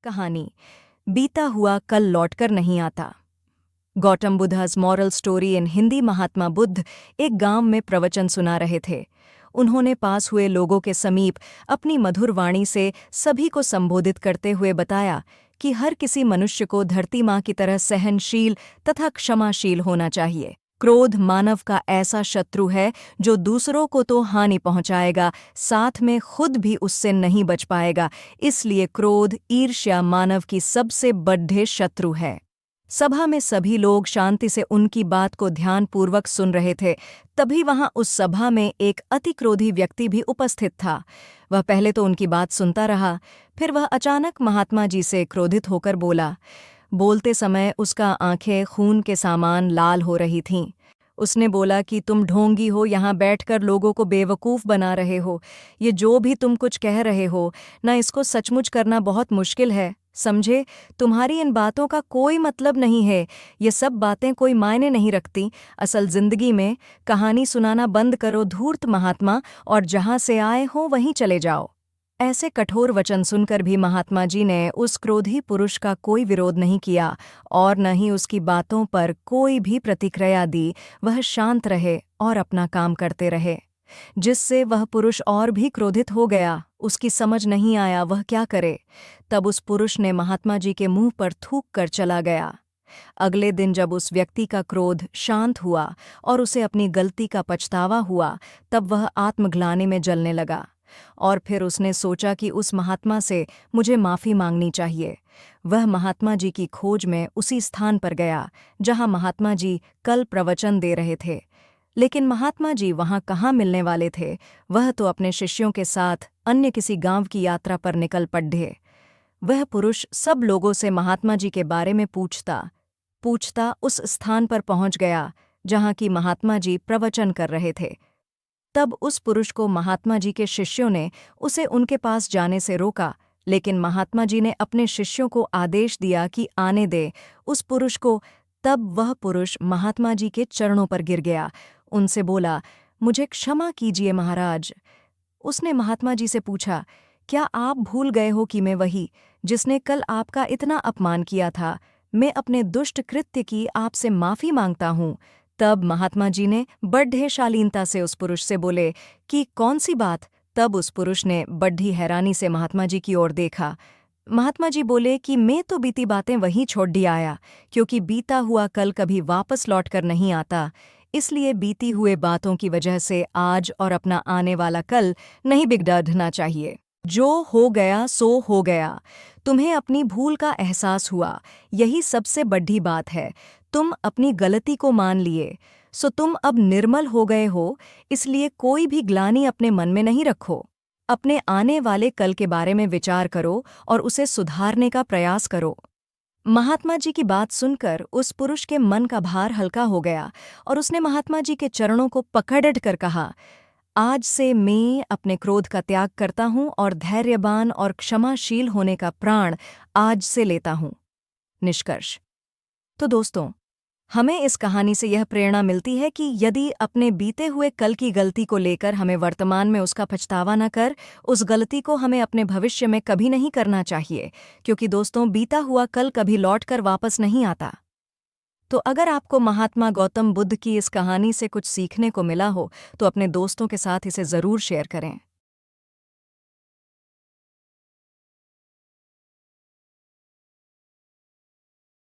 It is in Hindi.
कहानी बीता हुआ कल लौटकर नहीं आता। Gautam Buddha's moral story in Hindi. Mahatma Buddha एक गांव में प्रवचन सुना रहे थे। उन्होंने पास हुए लोगों के समीप अपनी मधुर वाणी से सभी को संबोधित करते हुए बताया कि हर किसी मनुष्य को धरती माँ की तरह सहनशील तथा क्षमाशील होना चाहिए। क्रोध मानव का ऐसा शत्रु है जो दूसरों को तो हानि पहुंचाएगा, साथ में खुद भी उससे नहीं बच पाएगा। इसलिए क्रोध, ईर्ष्या मानव की सबसे बड़े शत्रु है। सभा में सभी लोग शांति से उनकी बात को ध्यानपूर्वक सुन रहे थे। तभी वहां उस सभा में एक अति क्रोधी व्यक्ति भी उपस्थित था। वह पहले तो उनकी बात सुनता रहा, फिर वह अचानक महात्मा जी से क्रोधित होकर बोला। बोलते समय उसका आंखें खून के समान लाल हो रही थीं। उसने बोला कि तुम ढोंगी हो, यहाँ बैठकर लोगों को बेवकूफ़ बना रहे हो। ये जो भी तुम कुछ कह रहे हो ना, इसको सचमुच करना बहुत मुश्किल है, समझे। तुम्हारी इन बातों का कोई मतलब नहीं है। ये सब बातें कोई मायने नहीं रखती। असल जिंदगी में कहानी सुनाना बंद करो धूर्त महात्मा, और जहाँ से आए हो वहीं चले जाओ। ऐसे कठोर वचन सुनकर भी महात्मा जी ने उस क्रोधी पुरुष का कोई विरोध नहीं किया और न ही उसकी बातों पर कोई भी प्रतिक्रिया दी। वह शांत रहे और अपना काम करते रहे, जिससे वह पुरुष और भी क्रोधित हो गया। उसकी समझ नहीं आया वह क्या करे। तब उस पुरुष ने महात्मा जी के मुंह पर थूक कर चला गया। अगले दिन जब उस व्यक्ति का क्रोध शांत हुआ और उसे अपनी गलती का पछतावा हुआ, तब वह आत्मग्लानि में जलने लगा। और फिर उसने सोचा कि उस महात्मा से मुझे माफ़ी मांगनी चाहिए। वह महात्मा जी की खोज में उसी स्थान पर गया जहां महात्मा जी कल प्रवचन दे रहे थे। लेकिन महात्मा जी वहां कहाँ मिलने वाले थे। वह तो अपने शिष्यों के साथ अन्य किसी गांव की यात्रा पर निकल पड़े। वह पुरुष सब लोगों से महात्मा जी के बारे में पूछता उस स्थान पर पहुंच गया जहां की महात्मा जी प्रवचन कर रहे थे। तब उस पुरुष को महात्मा जी के शिष्यों ने उसे उनके पास जाने से रोका, लेकिन महात्मा जी ने अपने शिष्यों को आदेश दिया कि आने दे उस पुरुष को। तब वह पुरुष महात्मा जी के चरणों पर गिर गया। उनसे बोला, मुझे क्षमा कीजिए महाराज। उसने महात्मा जी से पूछा, क्या आप भूल गए हो कि मैं वही जिसने कल आपका इतना अपमान किया था। मैं अपने दुष्ट कृत्य की आपसे माफ़ी मांगता हूँ। तब महात्मा जी ने बड़े शालीनता से उस पुरुष से बोले कि कौन सी बात। तब उस पुरुष ने बड़ी हैरानी से महात्मा जी की ओर देखा। महात्मा जी बोले कि मैं तो बीती बातें वहीं छोड़ दिया आया, क्योंकि बीता हुआ कल कभी वापस लौट कर नहीं आता। इसलिए बीती हुए बातों की वजह से आज और अपना आने वाला कल नहीं बिगड़ना चाहिए। जो हो गया सो हो गया। तुम्हें अपनी भूल का एहसास हुआ, यही सबसे बड़ी बात है। तुम अपनी गलती को मान लिए, सो तुम अब निर्मल हो गए हो। इसलिए कोई भी ग्लानि अपने मन में नहीं रखो। अपने आने वाले कल के बारे में विचार करो और उसे सुधारने का प्रयास करो। महात्मा जी की बात सुनकर उस पुरुष के मन का भार हल्का हो गया और उसने महात्मा जी के चरणों को पकड़ कहा, आज से मैं अपने क्रोध का त्याग करता हूँ और धैर्यवान और क्षमाशील होने का प्रण आज से लेता हूँ। निष्कर्ष। तो दोस्तों, हमें इस कहानी से यह प्रेरणा मिलती है कि यदि अपने बीते हुए कल की गलती को लेकर हमें वर्तमान में उसका पछतावा न कर, उस गलती को हमें अपने भविष्य में कभी नहीं करना चाहिए, क्योंकि दोस्तों बीता हुआ कल कभी लौट कर वापस नहीं आता। तो अगर आपको महात्मा गौतम बुद्ध की इस कहानी से कुछ सीखने को मिला हो तो अपने दोस्तों के साथ इसे ज़रूर शेयर करें।